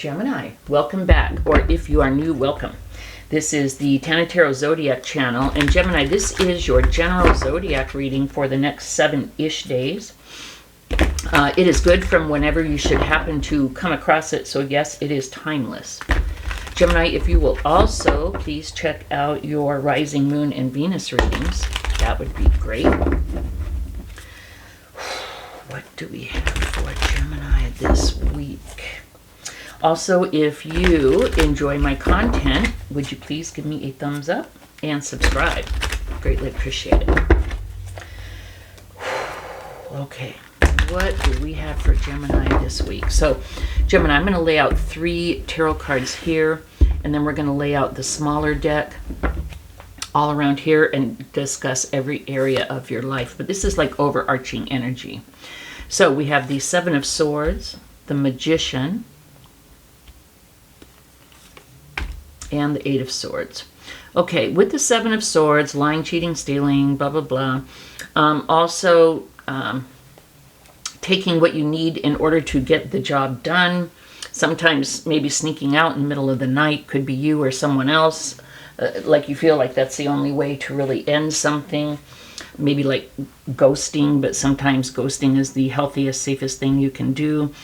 Gemini, welcome back, or if you are new, welcome. This is the Tana Tarot Zodiac channel, and Gemini, this is your general Zodiac reading for the next 7-ish days. It is good from whenever you should happen to come across it, so yes, it is timeless. Gemini, if you will also please check out your Rising Moon and Venus readings, that would be great. What do we have for Gemini this week? Also, if you enjoy my content, would you please give me a thumbs up and subscribe? Greatly appreciate it. Okay, what do we have for Gemini this week? So, Gemini, I'm going to lay out 3 tarot cards here, and then we're going to lay out the smaller deck all around here and discuss every area of your life. But this is like overarching energy. So, we have the 7 of Swords, the Magician, and the 8 of Swords. Okay, with the 7 of Swords, lying, cheating, stealing, blah, blah, blah. Also, taking what you need in order to get the job done. Sometimes maybe sneaking out in the middle of the night could be you or someone else. Like you feel like that's the only way to really end something. Maybe like ghosting, but sometimes ghosting is the healthiest, safest thing you can do.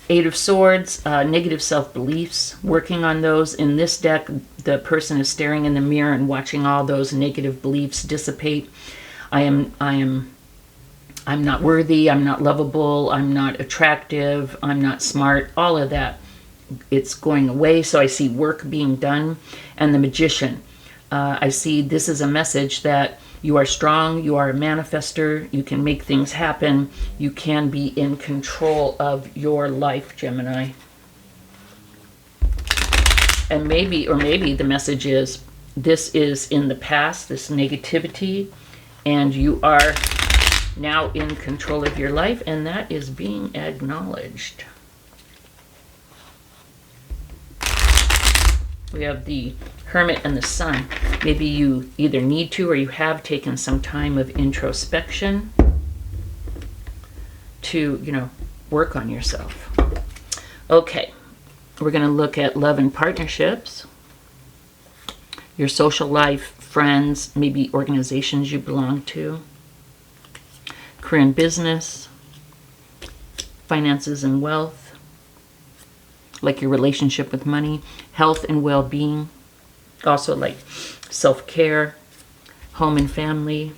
8 of Swords, negative self-beliefs, working on those. In this deck, the person is staring in the mirror and watching all those negative beliefs dissipate. I'm not worthy, I'm not lovable, I'm not attractive, I'm not smart, all of that, it's going away. So I see work being done. And the Magician, I see this is a message that you are strong, you are a manifester, you can make things happen, you can be in control of your life, Gemini. And maybe the message is, this is in the past, this negativity, and you are now in control of your life, and that is being acknowledged. We have the Hermit and the Sun. Maybe you either need to or you have taken some time of introspection to, work on yourself. Okay, we're going to look at love and partnerships, your social life, friends, maybe organizations you belong to, career and business, finances and wealth, like your relationship with money, health and well-being, also like self-care, home and family,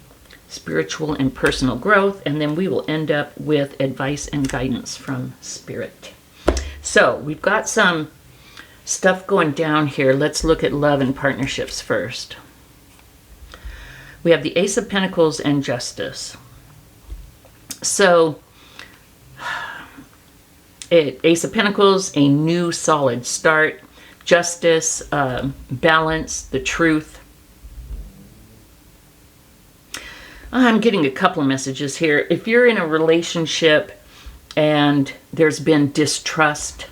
spiritual and personal growth, and then we will end up with advice and guidance from Spirit. So we've got some stuff going down here. Let's look at love and partnerships first. We have the Ace of Pentacles and Justice. So, Ace of Pentacles, a new solid start. Justice, balance, the truth. I'm getting a couple of messages here. If you're in a relationship and there's been distrust,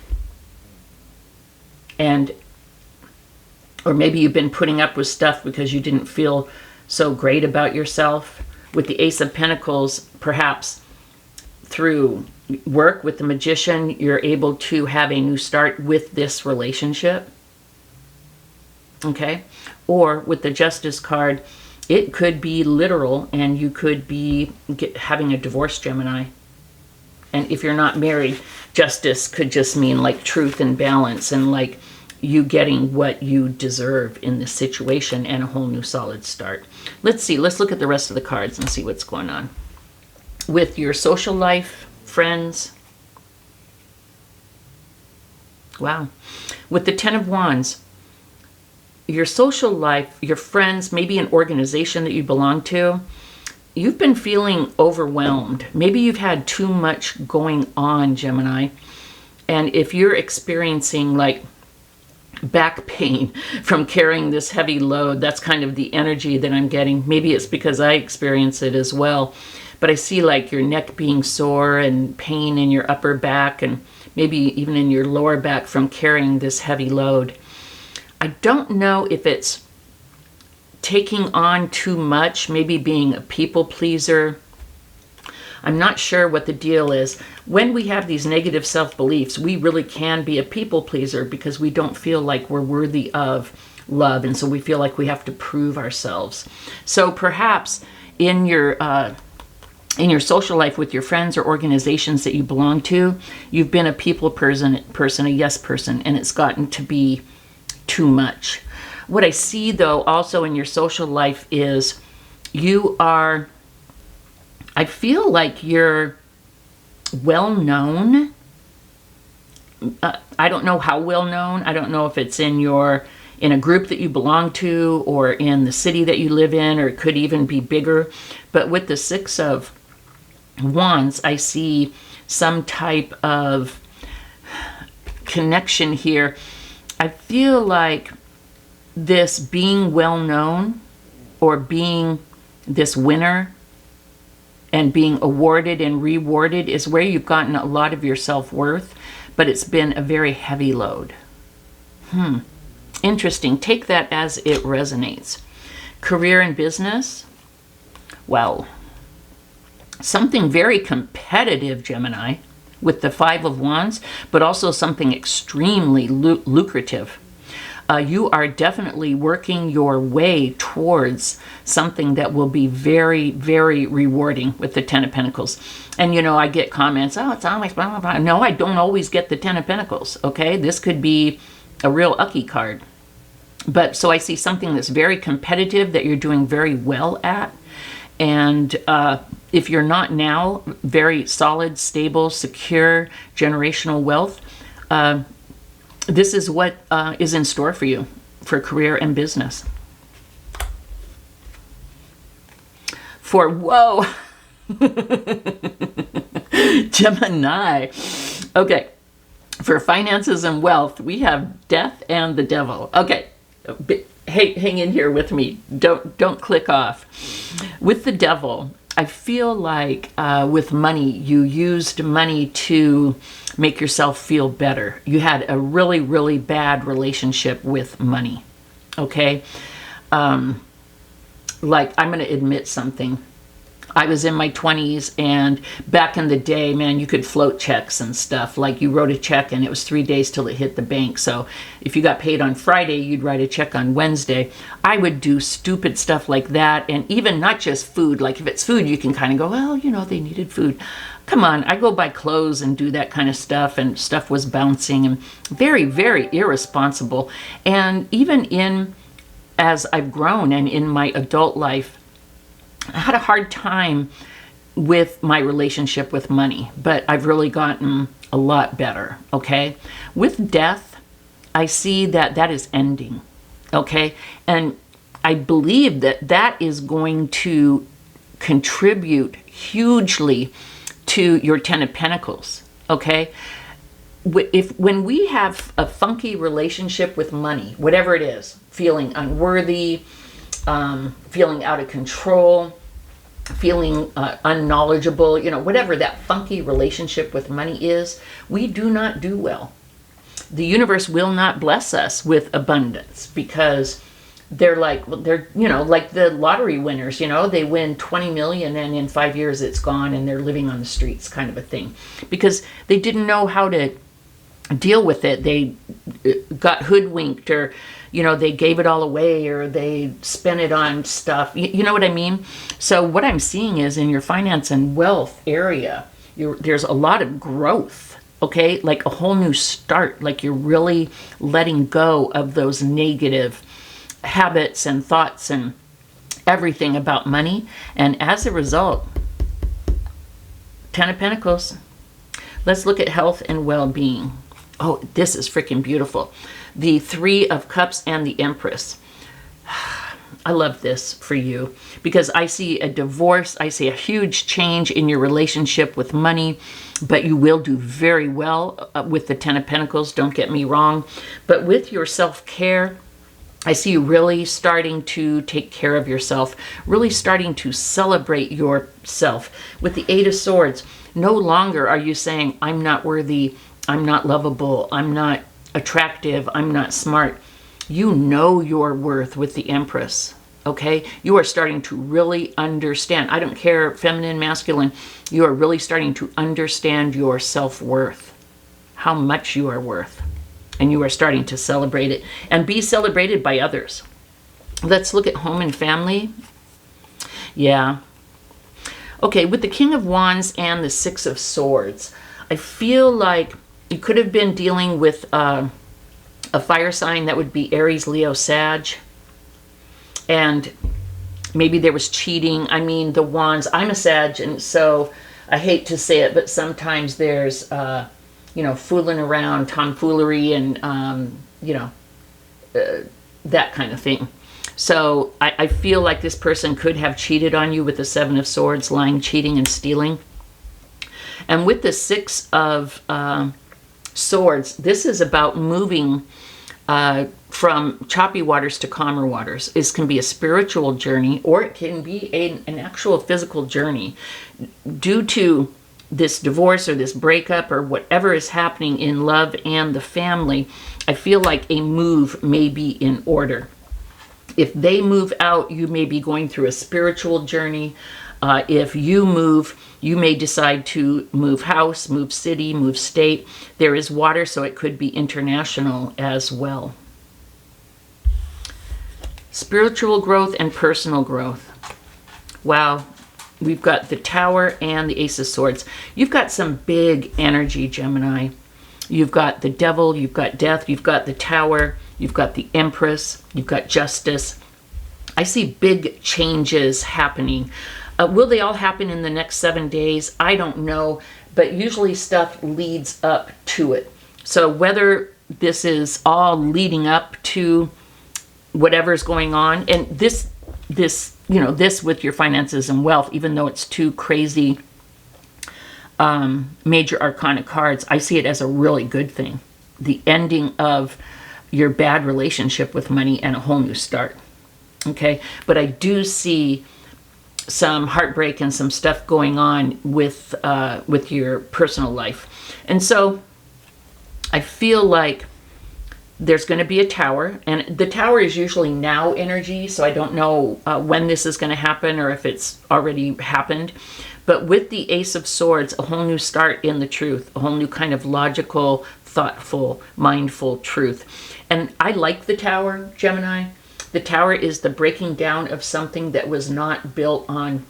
or maybe you've been putting up with stuff because you didn't feel so great about yourself. With the Ace of Pentacles, perhaps through work with the Magician, you're able to have a new start with this relationship. Okay? Or with the Justice card, it could be literal and you could be having a divorce, Gemini. And if you're not married, justice could just mean like truth and balance and like you getting what you deserve in this situation and a whole new solid start. Let's see. Let's look at the rest of the cards and see what's going on. With your social life, friends. Wow. With the 10 of Wands, your social life, your friends, maybe an organization that you belong to, you've been feeling overwhelmed. Maybe you've had too much going on, Gemini. And if you're experiencing like back pain from carrying this heavy load, that's kind of the energy that I'm getting. Maybe it's because I experience it as well. But I see like your neck being sore and pain in your upper back and maybe even in your lower back from carrying this heavy load. I don't know if it's taking on too much, maybe being a people pleaser. I'm not sure what the deal is. When we have these negative self-beliefs, we really can be a people pleaser because we don't feel like we're worthy of love, and so we feel like we have to prove ourselves. So perhaps in your social life with your friends or organizations that you belong to, you've been a people person, a yes person, and it's gotten to be too much. What I see, though, also in your social life is I feel like you're well known. I don't know how well known. I don't know if it's in a group that you belong to or in the city that you live in, or it could even be bigger. But with the Six of Wands, I see some type of connection here. I feel like this being well known or being this winner and being awarded and rewarded is where you've gotten a lot of your self-worth, but it's been a very heavy load. Interesting. Take that as it resonates. Career and business. Well, something very competitive, Gemini, with the Five of Wands, but also something extremely lucrative. You are definitely working your way towards something that will be very, very rewarding with the Ten of Pentacles. And, I get comments, oh, it's always blah, blah, blah. No, I don't always get the Ten of Pentacles, okay? This could be a real ucky card. But so I see something that's very competitive that you're doing very well at. And if you're not now very solid, stable, secure, generational wealth, this is what is in store for you for career and business. Whoa, Gemini. Okay, for finances and wealth, we have Death and the Devil. Okay, hang in here with me. Don't click off. With the Devil, I feel like with money, you used money to make yourself feel better. You had a really, really bad relationship with money, okay? Like, I'm going to admit something. I was in my 20s, and back in the day, man, you could float checks and stuff. Like, you wrote a check, and it was 3 days till it hit the bank. So if you got paid on Friday, you'd write a check on Wednesday. I would do stupid stuff like that, and even not just food. Like, if it's food, you can kind of go, well, they needed food. Come on, I go buy clothes and do that kind of stuff, and stuff was bouncing, and very, very irresponsible. And even as I've grown and in my adult life, I had a hard time with my relationship with money, but I've really gotten a lot better, okay? With death, I see that is ending, okay? And I believe that is going to contribute hugely to your Ten of Pentacles, okay? When we have a funky relationship with money, whatever it is, feeling unworthy, feeling out of control, feeling unknowledgeable, whatever that funky relationship with money is, we do not do well. The universe will not bless us with abundance because they're like the lottery winners, they win 20 million and in 5 years it's gone and they're living on the streets, kind of a thing, because they didn't know how to deal with it. They got hoodwinked, or they gave it all away, or they spent it on stuff. You know what I mean? So what I'm seeing is in your finance and wealth area, there's a lot of growth, okay? Like a whole new start. Like you're really letting go of those negative habits and thoughts and everything about money. And as a result, Ten of Pentacles. Let's look at health and well-being. Oh, this is freaking beautiful. The Three of Cups and the Empress. I love this for you because I see a divorce. I see a huge change in your relationship with money, but you will do very well with the Ten of Pentacles. Don't get me wrong. But with your self-care, I see you really starting to take care of yourself, really starting to celebrate yourself. With the Eight of Swords, no longer are you saying, I'm not worthy, I'm not lovable, I'm not attractive, I'm not smart. You know your worth with the Empress, Okay, you are starting to really understand. I don't care, feminine, masculine, you are really starting to understand your self-worth, how much you are worth. And you are starting to celebrate it and be celebrated by others. Let's look at home and family. Yeah. Okay, with the King of Wands and the Six of Swords, I feel like you could have been dealing with a fire sign. That would be Aries, Leo, Sag. And maybe there was cheating. I mean, the Wands, I'm a Sag, and so I hate to say it, but sometimes there's, you know, fooling around, tomfoolery, and, you know, that kind of thing. So I feel like this person could have cheated on you with the Seven of Swords, lying, cheating, and stealing. And with the Six of Swords, this is about moving from choppy waters to calmer waters. This can be a spiritual journey, or it can be an actual physical journey. Due to this divorce or this breakup or whatever is happening in love and the family, I feel like a move may be in order. If they move out, you may be going through a spiritual journey. If you move, you may decide to move house, move city, move state. There is water, so it could be international as well. Spiritual growth and personal growth. Wow. We've got the Tower and the Ace of Swords. You've got some big energy, Gemini. You've got the Devil, you've got Death, you've got the Tower, you've got the Empress, you've got Justice. I see big changes happening. Will they all happen in the next 7 days? I don't know, but usually stuff leads up to it. So whether this is all leading up to whatever's going on, and this, you know, this with your finances and wealth, even though it's two crazy major arcana cards, I see it as a really good thing. The ending of your bad relationship with money and a whole new start. Okay, but I do see some heartbreak and some stuff going on with your personal life. And so I feel like there's going to be a Tower, and the Tower is usually now energy, so I don't know when this is going to happen or if it's already happened. But with the Ace of Swords, a whole new start in the truth, a whole new kind of logical, thoughtful, mindful truth. And I like the Tower, Gemini. The Tower is the breaking down of something that was not built on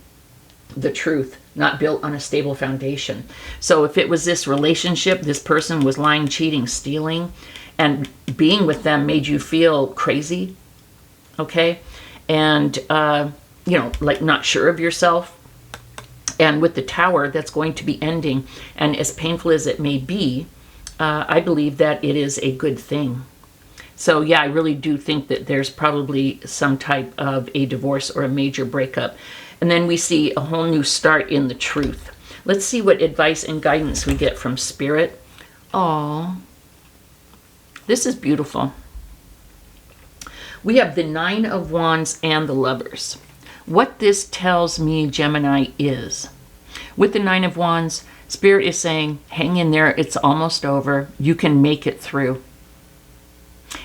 the truth, not built on a stable foundation. So if it was this relationship, this person was lying, cheating, stealing, and being with them made you feel crazy, okay? And, you know, like not sure of yourself. And with the Tower, that's going to be ending. And as painful as it may be, I believe that it is a good thing. So yeah, I really do think that there's probably some type of a divorce or a major breakup. And then we see a whole new start in the truth. Let's see what advice and guidance we get from Spirit. Oh, this is beautiful. We have the Nine of Wands and the Lovers. What this tells me, Gemini, is with the Nine of Wands, Spirit is saying, hang in there. It's almost over. You can make it through.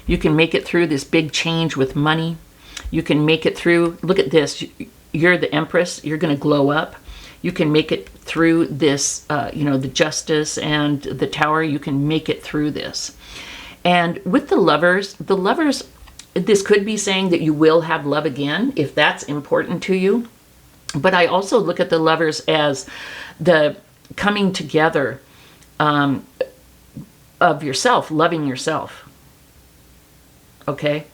You can make it through this big change with money. You can make it through. Look at this. You're the Empress. You're going to glow up. You can make it through this, you know, the Justice and the Tower. You can make it through this. And with the Lovers, this could be saying that you will have love again, if that's important to you. But I also look at the Lovers as the coming together of yourself, loving yourself. Okay?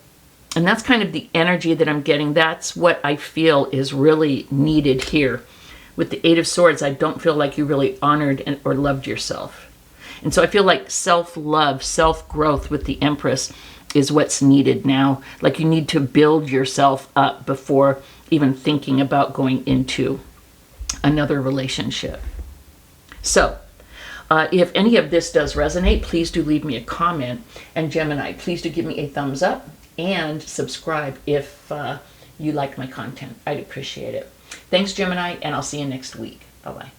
And that's kind of the energy that I'm getting. That's what I feel is really needed here. With the Eight of Swords, I don't feel like you really honored or loved yourself. And so I feel like self-love, self-growth with the Empress is what's needed now. Like you need to build yourself up before even thinking about going into another relationship. So if any of this does resonate, please do leave me a comment. And Gemini, please do give me a thumbs up and subscribe if you like my content. I'd appreciate it. Thanks, Gemini, and I'll see you next week. Bye-bye.